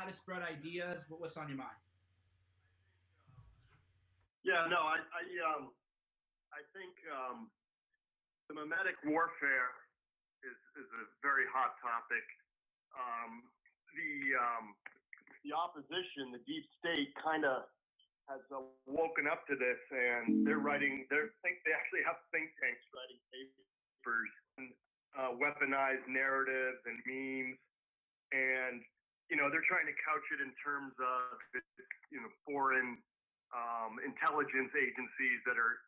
to spread ideas. What's on your mind? Yeah, no, I think the mimetic warfare is a very hot topic. The opposition, the deep state, kind of has woken up to this, and they're writing. They actually have think tanks writing papers, and weaponized narratives and memes, and they're trying to couch it in terms of foreign intelligence agencies that are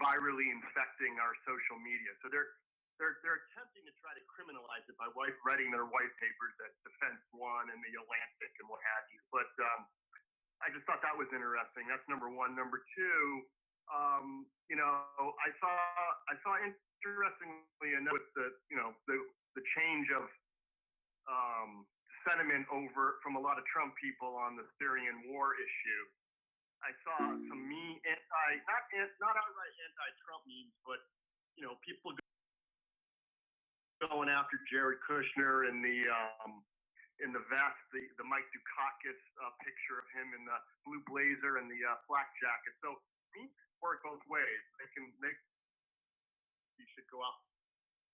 virally infecting our social media. So they're attempting to try to criminalize it by writing their white papers at Defense One and the Atlantic and what have you. But I just thought that was interesting. That's number one. Number two, I saw interestingly enough with the change of sentiment from a lot of Trump people on the Syrian war issue. I saw some not outright anti-Trump memes, but people going after Jared Kushner in the vest, the Mike Dukakis picture of him in the blue blazer and the flak jacket. So memes work both ways. You should go out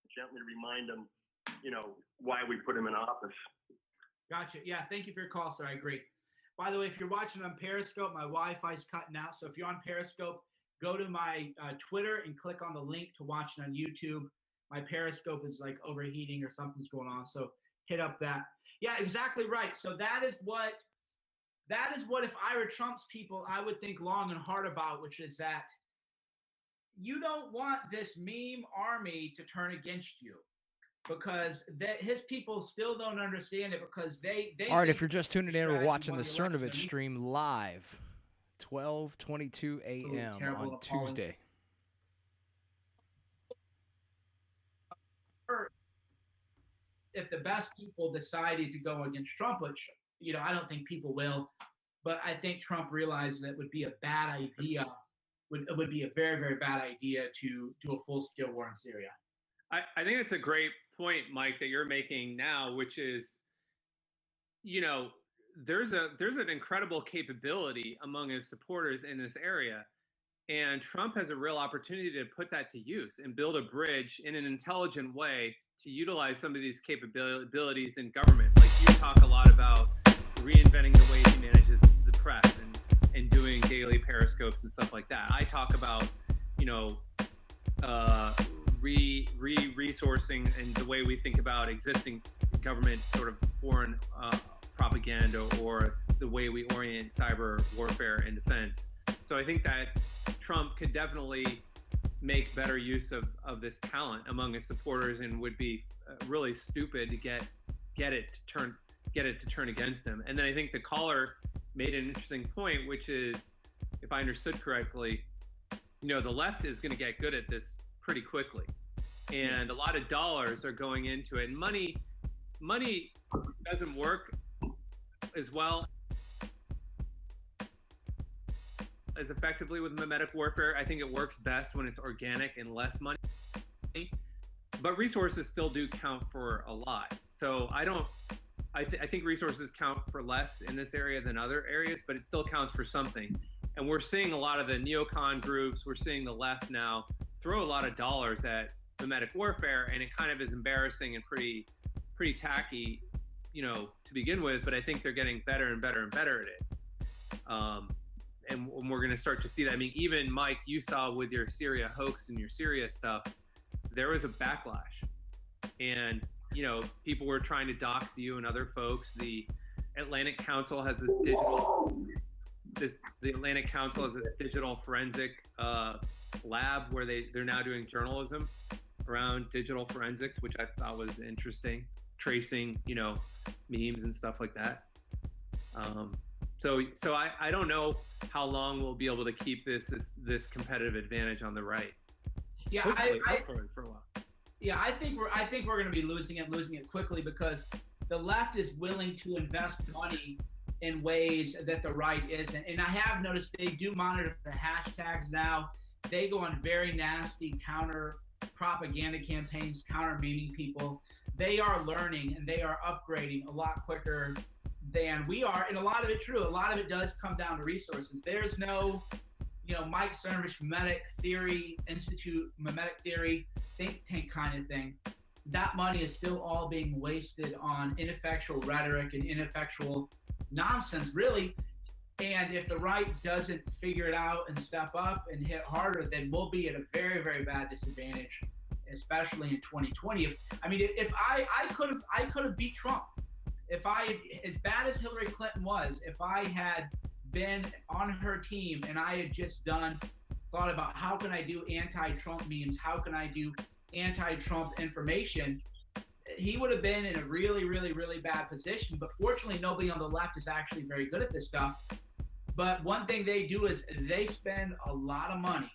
and gently remind them, why we put him in office. Gotcha. Yeah, thank you for your call, sir. I agree. By the way, if you're watching on Periscope, my Wi-Fi's cutting out. So if you're on Periscope, go to my Twitter and click on the link to watch it on YouTube. My Periscope is like overheating or something's going on. So hit up that. Yeah, exactly right. So that is what if I were Trump's people, I would think long and hard about, which is that you don't want this meme army to turn against you. Because his people still don't understand it because they all right, if you're just tuning in, we're watching the Cernovich stream live, 12:22 a.m. on Tuesday. If the best people decided to go against Trump, which, I don't think people will, but I think Trump realized that it would be a bad idea, it would be a very, very bad idea to do a full-scale war in Syria. I think it's a great point, Mike, that you're making now, which is, there's an incredible capability among his supporters in this area. And Trump has a real opportunity to put that to use and build a bridge in an intelligent way to utilize some of these capabilities in government. Like you talk a lot about reinventing the way he manages the press and doing daily periscopes and stuff like that. I talk about, resourcing and the way we think about existing government sort of foreign propaganda or the way we orient cyber warfare and defense. So I think that Trump could definitely make better use of this talent among his supporters and would be really stupid to get it to turn against him. And then I think the caller made an interesting point, which is, if I understood correctly, the left is going to get good at this pretty quickly, and a lot of dollars are going into it. And money doesn't work as well as effectively with mimetic warfare. I think it works best when it's organic and less money, but resources still do count for a lot. So I think resources count for less in this area than other areas, but it still counts for something. And we're seeing a lot of the neocon groups, we're seeing the left now throw a lot of dollars at mimetic warfare, and it kind of is embarrassing and pretty tacky, to begin with, but I think they're getting better and better and better at it. And we're going to start to see that. I mean, even Mike, you saw with your Syria hoax and your Syria stuff, there was a backlash, and people were trying to dox you and other folks. The Atlantic Council has this digital forensic lab where they're now doing journalism around digital forensics, which I thought was interesting, tracing memes and stuff like that. So I don't know how long we'll be able to keep this competitive advantage on the right. Yeah, hopefully for a while. Yeah, I think we're going to be losing it quickly because the left is willing to invest money in ways that the right isn't. And I have noticed they do monitor the hashtags now. They go on very nasty counter propaganda campaigns, counter memeing people. They are learning and they are upgrading a lot quicker than we are. And a lot of it true. A lot of it does come down to resources. There's no, Mike Cernovich Mimetic Theory Institute, Mimetic Theory think tank kind of thing. That money is still all being wasted on ineffectual rhetoric and ineffectual nonsense, really. And if the right doesn't figure it out and step up and hit harder, then we'll be at a very, very bad disadvantage, especially in 2020. If I could have beat Trump. If as bad as Hillary Clinton was, if I had been on her team and I had just thought about how can I do anti-Trump memes, how can I do anti-Trump information, he would have been in a really, really, really bad position. But fortunately, nobody on the left is actually very good at this stuff. But one thing they do is they spend a lot of money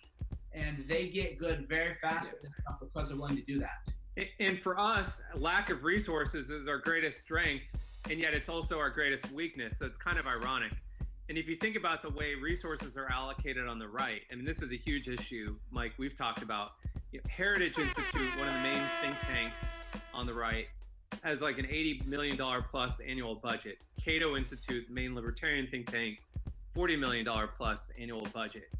and they get good very fast at this stuff because they're willing to do that. And for us, lack of resources is our greatest strength, and yet it's also our greatest weakness. So it's kind of ironic. And if you think about the way resources are allocated on the right, this is a huge issue, Mike, we've talked about. Heritage Institute, one of the main think tanks on the right, has like an $80 million plus annual budget. Cato Institute, main libertarian think tank, $40 million plus annual budget.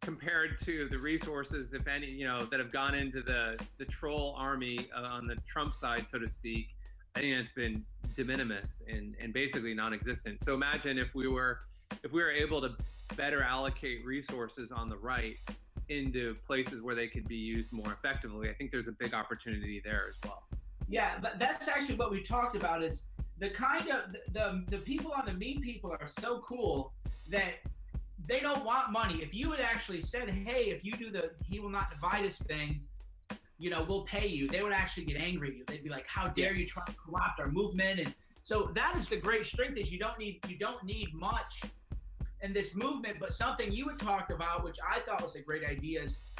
Compared to the resources, if any, that have gone into the troll army on the Trump side, so to speak, I think it's been de minimis and basically non-existent. So imagine if we were able to better allocate resources on the right into places where they could be used more effectively. I think there's a big opportunity there as well. Yeah, but that's actually what we talked about is the kind of the people on the meme people are so cool that they don't want money. If you had actually said, hey, if you do the he will not divide us thing, we'll pay you, they would actually get angry at you. They'd be like, how dare you try to co-opt our movement? And so that is the great strength, is you don't need much in this movement. But something you had talked about, which I thought was a great idea, is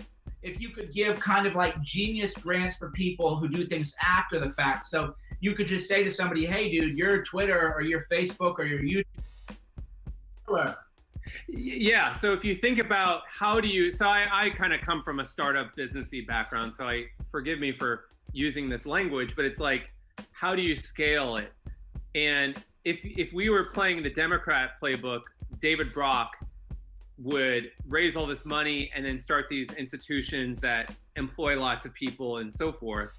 if you could give kind of like genius grants for people who do things after the fact. So you could just say to somebody, hey dude, your Twitter or your Facebook or your YouTube. Yeah, so if you think about I kind of come from a startup businessy background, so forgive me for using this language, but it's like, how do you scale it? And if we were playing the Democrat playbook, David Brock would raise all this money and then start these institutions that employ lots of people and so forth.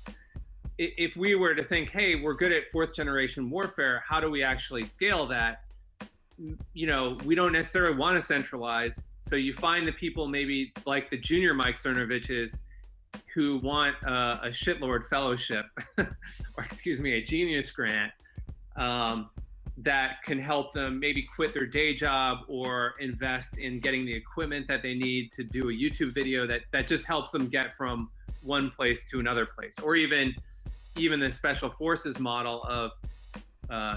If we were to think, hey, we're good at fourth generation warfare, how do we actually scale that? We don't necessarily want to centralize. So you find the people maybe like the junior Mike Cernoviches who want a shitlord fellowship, or a genius grant, that can help them maybe quit their day job or invest in getting the equipment that they need to do a YouTube video that just helps them get from one place to another place. Or even the special forces model of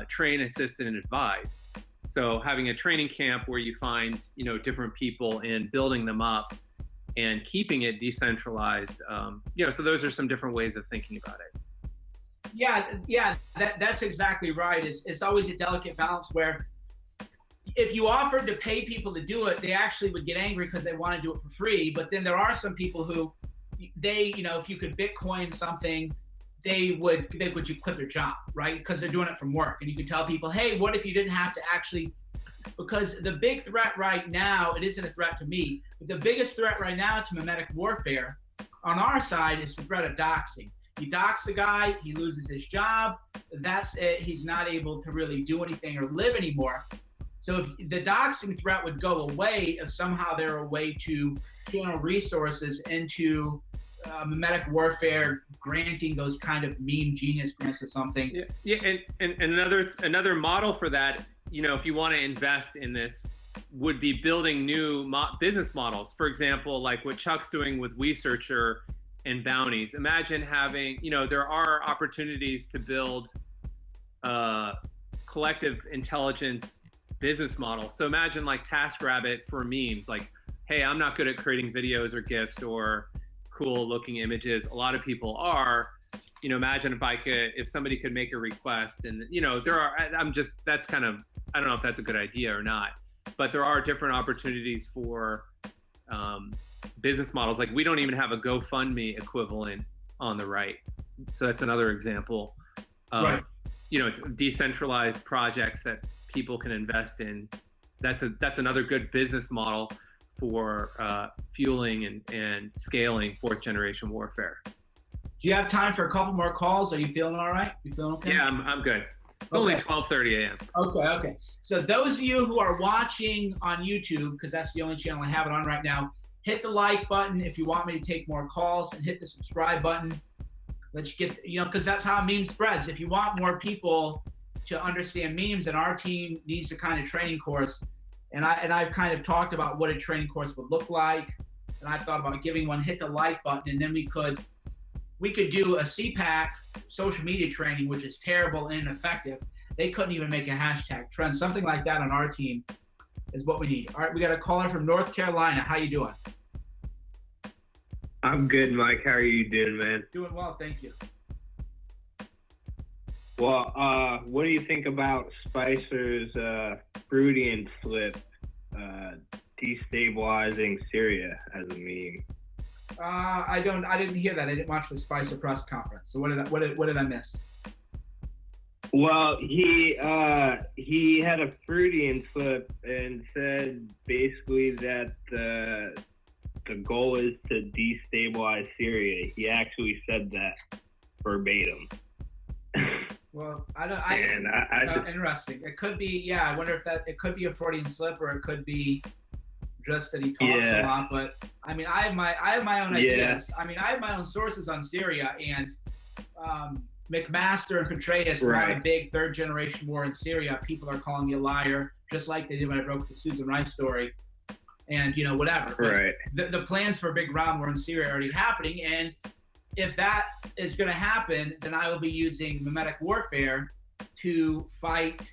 train, assist, and advise. So having a training camp where you find, different people and building them up and keeping it decentralized. So those are some different ways of thinking about it. Yeah, that's exactly right. It's always a delicate balance where if you offered to pay people to do it, they actually would get angry because they want to do it for free. But then there are some people who if you could Bitcoin something, they would quit their job, right? Because they're doing it from work. And you can tell people, hey, what if you didn't have to actually, because the big threat right now, it isn't a threat to me, but the biggest threat right now to mimetic warfare on our side is the threat of doxing. You dox a guy, he loses his job, that's it, he's not able to really do anything or live anymore. So if the doxing threat would go away, if somehow there were a way to channel resources into mimetic warfare, granting those kind of meme genius grants or something. And another model for that, if you want to invest in this, would be building new business models. For example, like what Chuck's doing with WeSearcher and bounties. Imagine having, there are opportunities to build collective intelligence business models. So imagine like TaskRabbit for memes, like, hey, I'm not good at creating videos or GIFs or cool looking images. A lot of people are. Imagine if somebody could make a request, and that's kind of, I don't know if that's a good idea or not, but there are different opportunities for business models. Like we don't even have a GoFundMe equivalent on the right. So that's another example of, Right. It's decentralized projects that people can invest in. That's another good business model for fueling and scaling fourth generation warfare. Do you have time for a couple more calls? Are you feeling all right? You feeling okay? Yeah, I'm good. It's only 12:30 a.m. Okay. So those of you who are watching on YouTube, because that's the only channel I have it on right now, hit the like button if you want me to take more calls, and hit the subscribe button. Let's get, because that's how a meme spreads. If you want more people to understand memes, then our team needs a kind of training course. And I've kind of talked about what a training course would look like. And I thought about giving one, hit the like button, and then we could do a CPAC social media training, which is terrible and ineffective. They couldn't even make a hashtag trend. Something like that on our team is what we need. All right, we got a caller from North Carolina. How you doing? I'm good, Mike. How are you doing, man? Doing well, thank you. Well, what do you think about Spicer's Freudian slip destabilizing Syria as a meme? I didn't hear that. I didn't watch the Spicer press conference. So what did I miss? Well, he had a Freudian slip and said basically that the goal is to destabilize Syria. He actually said that verbatim. Well, interesting. It could be, I wonder if it could be a Freudian slip, or it could be just that he talks a lot. But I mean, I have my own ideas. I mean, I have my own sources on Syria, and McMaster and Petraeus had a big third generation war in Syria. People are calling me a liar, just like they did when I broke the Susan Rice story. And whatever. Right. The plans for a big ground war in Syria are already happening, and if that is going to happen, then I will be using mimetic warfare to fight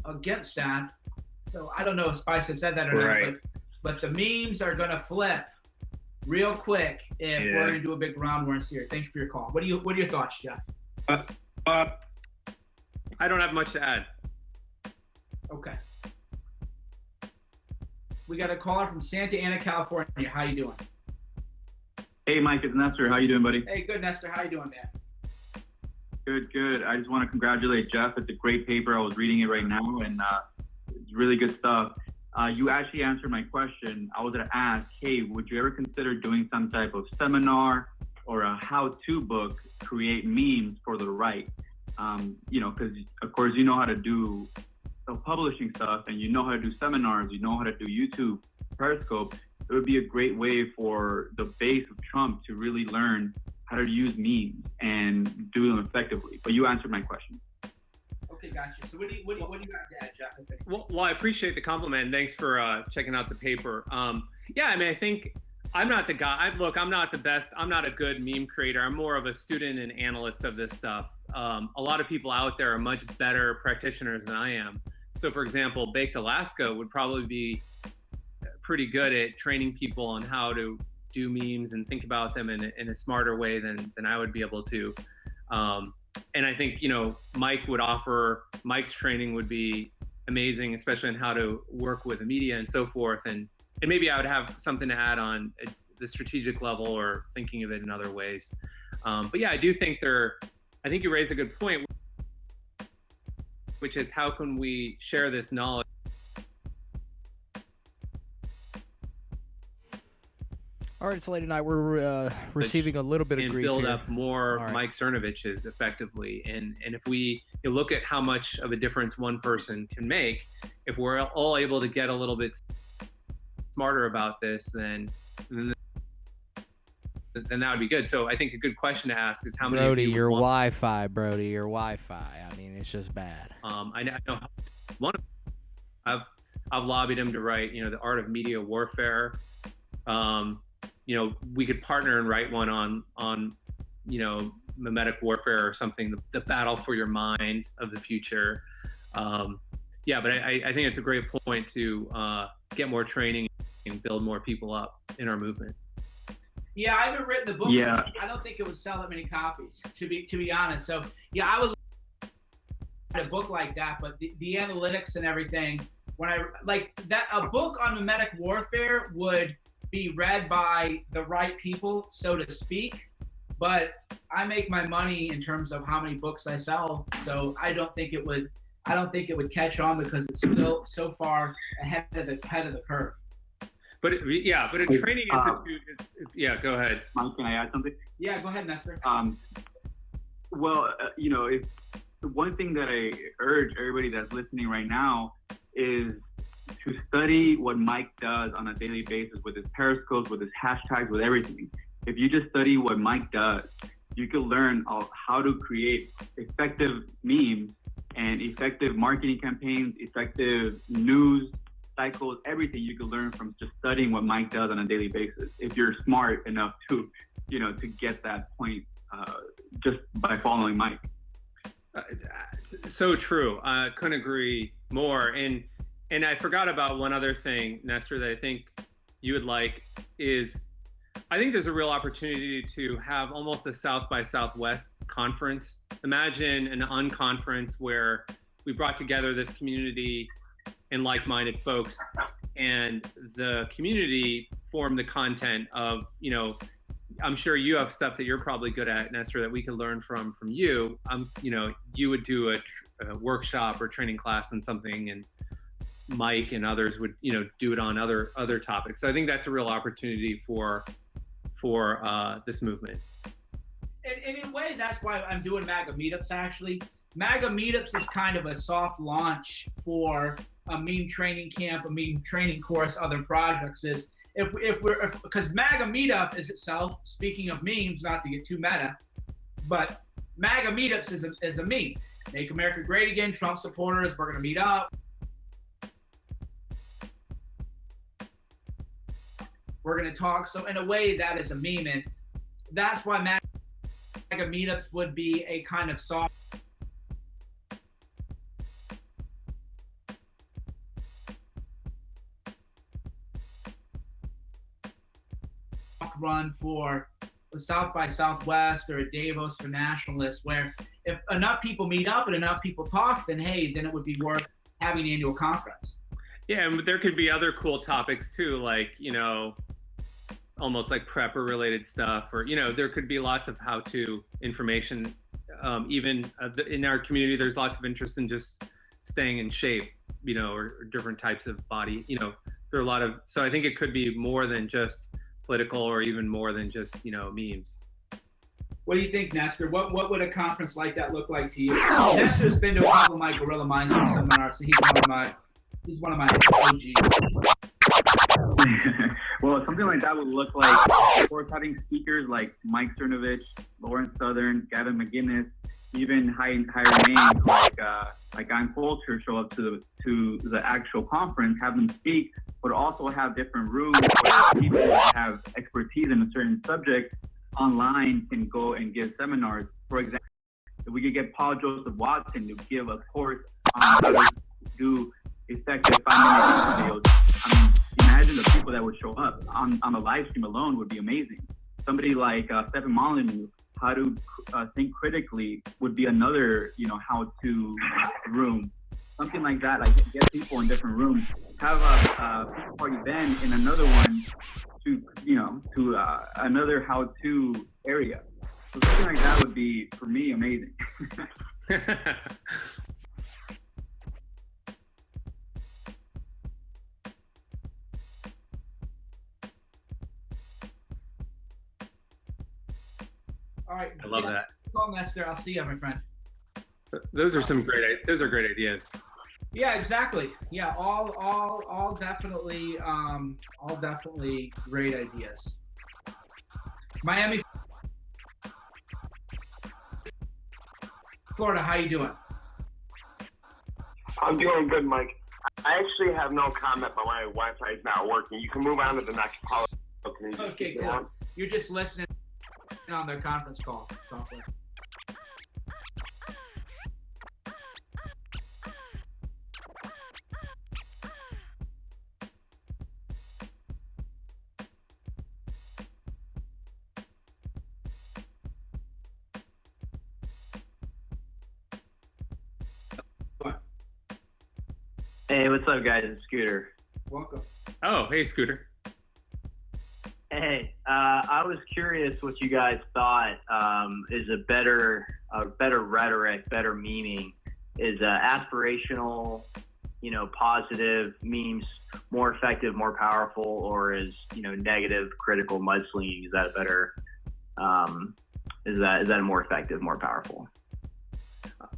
against that. So I don't know if Spicer said that or not, but the memes are going to flip real quick if we're going to do a big ground war in Syria. Thank you for your call. What are your thoughts, Jeff? I don't have much to add. Okay. We got a caller from Santa Ana, California. How you doing? Hey, Mike, it's Nestor. How you doing, buddy? Hey, good, Nestor. How you doing, man? Good. I just want to congratulate Jeff. It's a great paper. I was reading it right now, and it's really good stuff. You actually answered my question. I was going to ask, hey, would you ever consider doing some type of seminar or a how-to book to create memes for the right? Because, of course, you know how to do self-publishing stuff, and you know how to do seminars, you know how to do YouTube, Periscope. It would be a great way for the base of Trump to really learn how to use memes and do them effectively. But you answered my question. Okay, gotcha. So what do you got to add, Jeff? Well, I appreciate the compliment. Thanks for checking out the paper. I think I'm not the guy. I'm not the best. I'm not a good meme creator. I'm more of a student and analyst of this stuff. A lot of people out there are much better practitioners than I am. So, for example, Baked Alaska would probably be pretty good at training people on how to do memes and think about them in a smarter way than I would be able to. And I think, Mike's training would be amazing, especially on how to work with the media and so forth. And maybe I would have something to add on the strategic level or thinking of it in other ways. But yeah, I do think I think you raised a good point, which is how can we share this knowledge? All right, it's late at night. We're receiving a little bit of grief build here. up more Mike Cernoviches effectively. And if we look at how much of a difference one person can make, if we're all able to get a little bit smarter about this, then that would be good. So I think a good question to ask is how many Brody, of you your Wi-Fi, Brody, your Wi-Fi. I mean, it's just bad. I know one of I've lobbied him to write, the Art of Media Warfare. We could partner and write one on mimetic warfare or something, the battle for your mind of the future. But I think it's a great point to get more training and build more people up in our movement. Yeah, I haven't written the book. Yeah. I don't think it would sell that many copies, to be honest. So yeah, I would write a book like that, but the analytics and everything, when I like that, a book on mimetic warfare would be read by the right people, so to speak. but I make my money in terms of how many books I sell. So I don't think it would catch on because it's still so far ahead of the curve. But but a training institute go ahead. Mike, can I add something? Yeah, go ahead, Nestor. If one thing that I urge everybody that's listening right now is to study what Mike does on a daily basis with his periscopes, with his hashtags, with everything. If you just study what Mike does, you can learn how to create effective memes and effective marketing campaigns, effective news cycles, everything you can learn from just studying what Mike does on a daily basis. If you're smart enough to get that point just by following Mike. So true. I couldn't agree more. And I forgot about one other thing, Nestor, that I think you would like is, I think there's a real opportunity to have almost a South by Southwest conference. Imagine an unconference where we brought together this community and like-minded folks, and the community formed the content of, I'm sure you have stuff that you're probably good at, Nestor, that we could learn from you. You would do a workshop or training class on something, and Mike and others would, do it on other topics. So I think that's a real opportunity for this movement. And in a way, that's why I'm doing MAGA meetups. Actually, MAGA meetups is kind of a soft launch for a meme training camp, a meme training course, other projects. Is because MAGA meetup is itself, speaking of memes, not to get too meta, but MAGA meetups is a meme. Make America Great Again, Trump supporters, we're going to meet up. We're going to talk. So in a way, that is a meme. And that's why MAGA meetups would be a kind of soft run for South by Southwest or a Davos for nationalists, where if enough people meet up and enough people talk, then it would be worth having an annual conference. Yeah, and there could be other cool topics too, like, almost like prepper related stuff, or, there could be lots of how-to information. Even in our community, there's lots of interest in just staying in shape, or different types of body, there are a lot of, so I think it could be more than just political, or even more than just, memes. What do you think, Nestor? What would a conference like that look like to you? Nestor's been to a couple of my Guerrilla Mindset seminars, so he's one of my OGs. Well, something like that would look like, of course, having speakers like Mike Cernovich, Lawrence Southern, Gavin McGinnis, even higher names like Guy Coulter show up to the actual conference, have them speak, but also have different rooms where people that have expertise in a certain subject online can go and give seminars. For example, if we could get Paul Joseph Watson to give a course on how to do effective 5-minute videos, imagine the people that would show up on a live stream alone would be amazing. Somebody like Stephen Molyneux, how to think critically, would be another, how-to room. Something like that, like get people in different rooms, have a people party then in another one to another how-to area. So something like that would be, for me, amazing. All right. I love that. Call Nestor. I'll see you, my friend. Those are great ideas. Yeah, exactly. Yeah, all definitely great ideas. Miami, Florida, how you doing? I'm doing good, Mike. I actually have no comment, but my Wi-Fi is not working. You can move on to the next call. Okay, cool. You're just listening on their conference call software. Hey, what's up, guys? It's Scooter. Welcome. Oh, hey, Scooter. Hey, I was curious what you guys thought is a better rhetoric, better meaning. Is aspirational, positive memes more effective, more powerful, or is negative, critical, mudslinging? Is that a better? Is that a more effective, more powerful?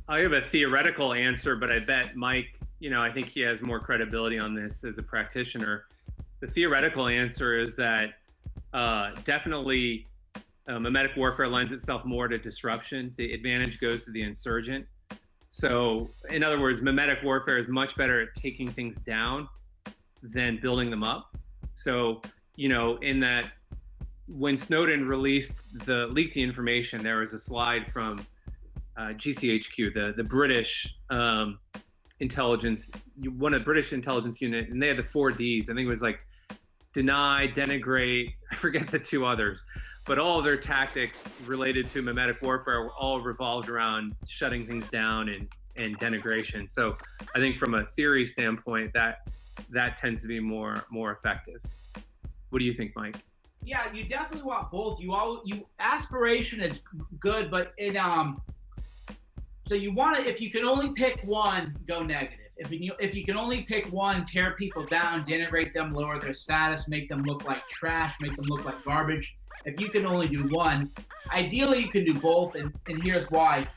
I have a theoretical answer, but I bet Mike, I think he has more credibility on this as a practitioner. The theoretical answer is that definitely mimetic warfare lends itself more to disruption. The advantage goes to the insurgent. So, in other words, mimetic warfare is much better at taking things down than building them up. So, in that, when Snowden leaked the information, there was a slide from GCHQ, the British intelligence, one of the British intelligence unit, and they had the 4 Ds. I think it was like deny, denigrate, I forget the 2 others, but all of their tactics related to mimetic warfare were all revolved around shutting things down and denigration. So I think from a theory standpoint, that tends to be more effective. What do you think, Mike? Yeah, you definitely want both. Aspiration is good, but so you want to, if you can only pick one, go negative. If you can only pick one, tear people down, denigrate them, lower their status, make them look like trash, make them look like garbage. If you can only do one, ideally you can do both, and here's why.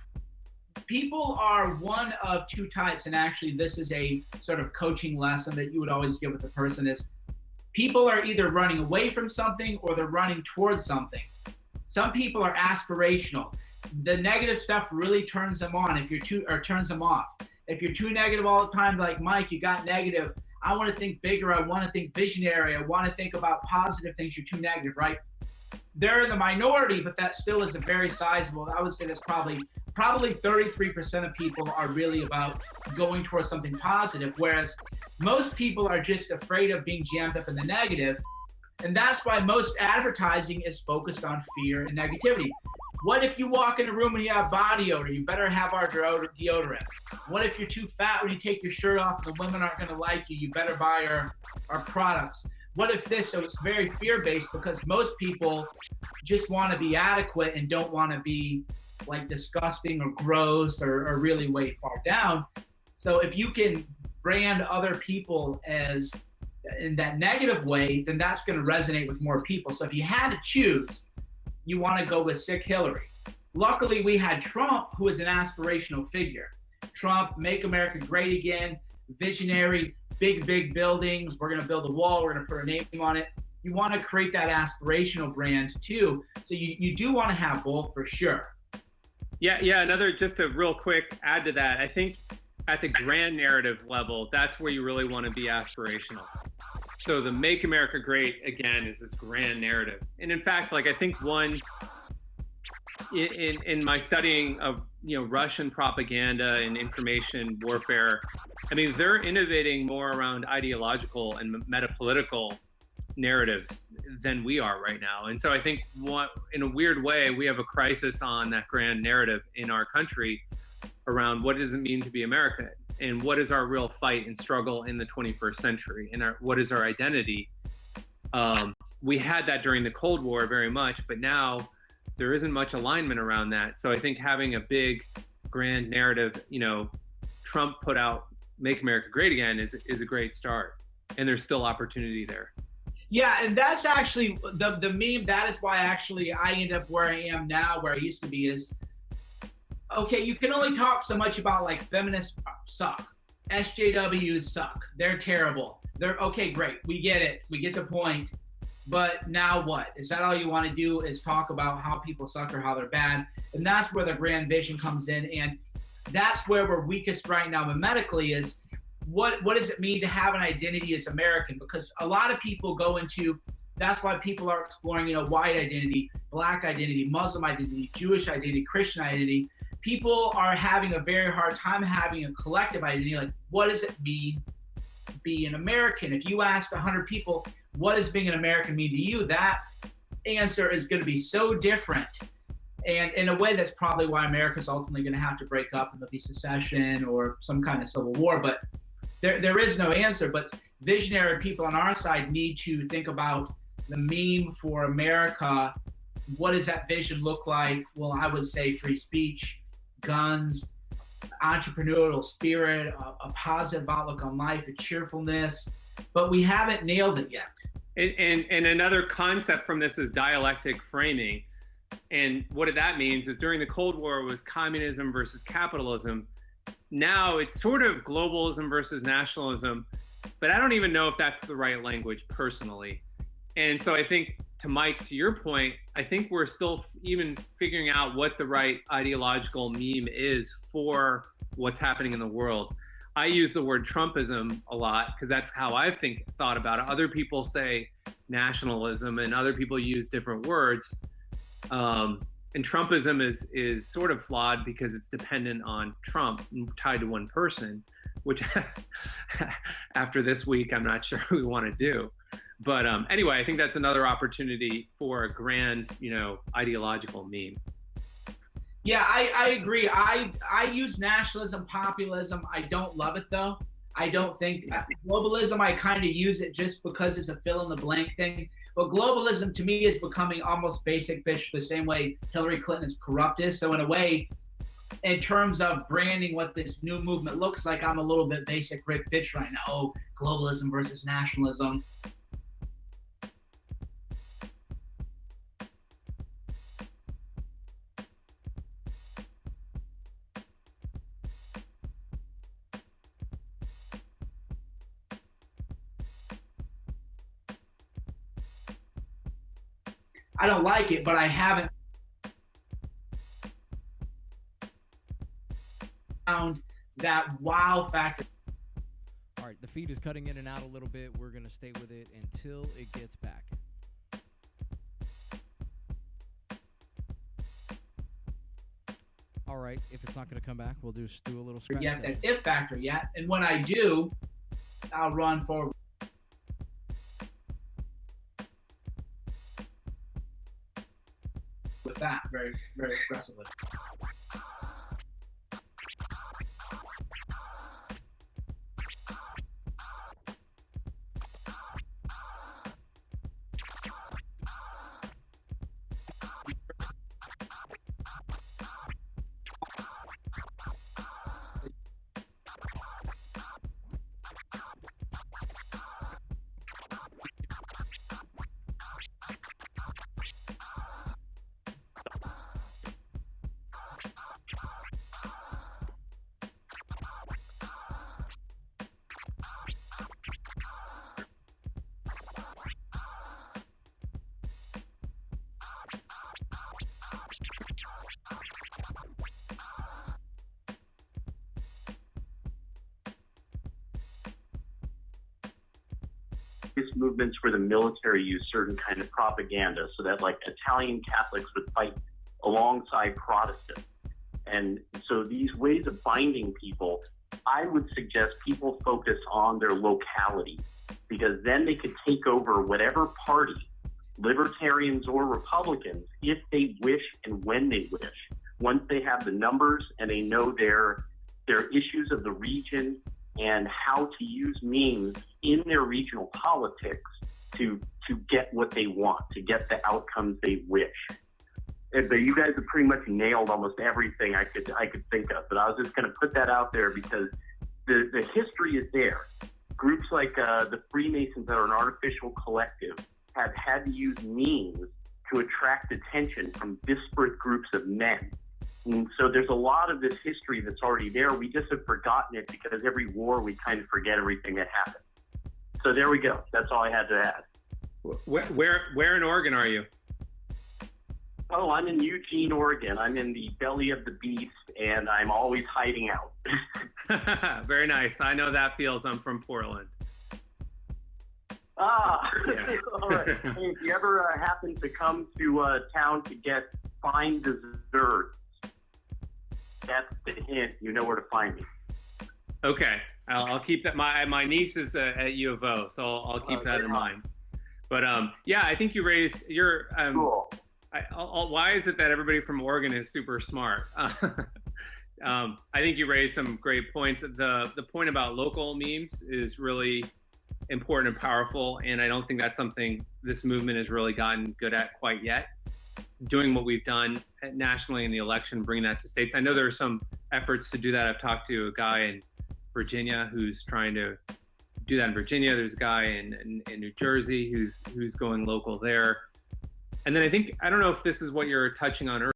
People are one of 2 types, and actually this is a sort of coaching lesson that you would always give with a person is, people are either running away from something or they're running towards something. Some people are aspirational. The negative stuff really turns them on turns them off. If you're too negative all the time, like Mike, you got negative. I want to think bigger. I want to think visionary. I want to think about positive things. You're too negative, right? They're in the minority, but that still is a very sizable. I would say that's probably 33% of people are really about going towards something positive, whereas most people are just afraid of being jammed up in the negative. And that's why most advertising is focused on fear and negativity. What if you walk in a room and you have body odor? You better have our deodorant. What if you're too fat when you take your shirt off and the women aren't going to like you? You better buy our products. What if this? So it's very fear-based because most people just want to be adequate and don't want to be like disgusting or gross or really way far down. So if you can brand other people as in that negative way, then that's going to resonate with more people. So if you had to choose, you want to go with Sick Hillary. Luckily, we had Trump, who is an aspirational figure. Trump, make America great again, visionary, big buildings. We're going to build a wall. We're going to put our name on it. You want to create that aspirational brand too. So you do want to have both for sure. Yeah. Another, just a real quick add to that. I think at the grand narrative level, that's where you really want to be aspirational. So the Make America Great Again is this grand narrative. And in fact, like I think one, in my studying of Russian propaganda and information warfare, I mean, they're innovating more around ideological and metapolitical narratives than we are right now. And so I think in a weird way, we have a crisis on that grand narrative in our country around what does it mean to be American and what is our real fight and struggle in the 21st century and what is our identity. We had that during the Cold War very much, but now there isn't much alignment around that. So I think having a big grand narrative, Trump put out Make America Great Again is a great start, and there's still opportunity there. Yeah, and that's actually the meme. That is why actually I end up where I am now, where I used to be is, okay, you can only talk so much about like feminists suck. SJWs suck. They're terrible. They're okay, great. We get it. We get the point. But now what? Is that all you want to do is talk about how people suck or how they're bad? And that's where the grand vision comes in. And that's where we're weakest right now mimetically is what does it mean to have an identity as American? Because a lot of people go into, that's why people are exploring, white identity, black identity, Muslim identity, Jewish identity, Christian identity. People are having a very hard time having a collective identity. Like, what does it mean to be an American? If you asked 100 people, what does being an American mean to you? That answer is going to be so different. And in a way, that's probably why America's ultimately going to have to break up and there'll be secession or some kind of civil war. But there is no answer. But visionary people on our side need to think about the meme for America, what does that vision look like? Well, I would say free speech, guns, entrepreneurial spirit, a positive outlook on life, a cheerfulness, but we haven't nailed it yet. And another concept from this is dialectic framing. And what that means is during the Cold War it was communism versus capitalism. Now it's sort of globalism versus nationalism, but I don't even know if that's the right language personally. And so I think, to Mike, to your point, I think we're still even figuring out what the right ideological meme is for what's happening in the world. I use the word Trumpism a lot because that's how I've thought about it. Other people say nationalism and other people use different words. And Trumpism is sort of flawed because it's dependent on Trump, tied to one person, which after this week, I'm not sure we want to do. But anyway, I think that's another opportunity for a grand, ideological meme. Yeah, I agree. I use nationalism, populism. I don't love it, though. I don't think globalism, I kind of use it just because it's a fill in the blank thing. But globalism to me is becoming almost basic bitch the same way Hillary Clinton's corrupt is. So in a way, in terms of branding what this new movement looks like, I'm a little bit basic Rick bitch right now. Oh, globalism versus nationalism. I don't like it, but I haven't found that wow factor. All right, the feed is cutting in and out a little bit. We're going to stay with it until it gets back. All right, if it's not going to come back, we'll just do a little scratch Yet session. that if factor yet, and when I do, I'll run forward. With that very, very aggressively. Movements where the military used certain kind of propaganda so that like Italian Catholics would fight alongside Protestants. And so these ways of binding people, I would suggest people focus on their locality, because then they could take over whatever party, libertarians or Republicans, if they wish and when they wish. Once they have the numbers and they know their issues of the region and how to use memes in their regional politics to get what they want, to get the outcomes they wish. But you guys have pretty much nailed almost everything I could think of. But I was just going to put that out there because the history is there. Groups like the Freemasons that are an artificial collective have had to use memes to attract attention from disparate groups of men. And so there's a lot of this history that's already there. We just have forgotten it because every war we kind of forget everything that happened. So there we go. That's all I had to add. Where in Oregon are you? Oh, I'm in Eugene, Oregon. I'm in the belly of the beast, and I'm always hiding out. Very nice. I know that feels. I'm from Portland. Ah, Yeah. All right. Hey, if you ever happen to come to town to get fine desserts, that's the hint. You know where to find me. Okay, I'll keep that. My niece is at U of O, so I'll keep that in mind. But yeah, I think you raised your. Cool. Why is it that everybody from Oregon is super smart? I think you raised some great points. The point about local memes is really important and powerful. And I don't think that's something this movement has really gotten good at quite yet. Doing what we've done nationally in the election, bringing that to states. I know there are some efforts to do that. I've talked to a guy in Virginia who's trying to do that in Virginia. There's a guy in New Jersey who's going local there. And then I don't know if this is what you're touching on earlier.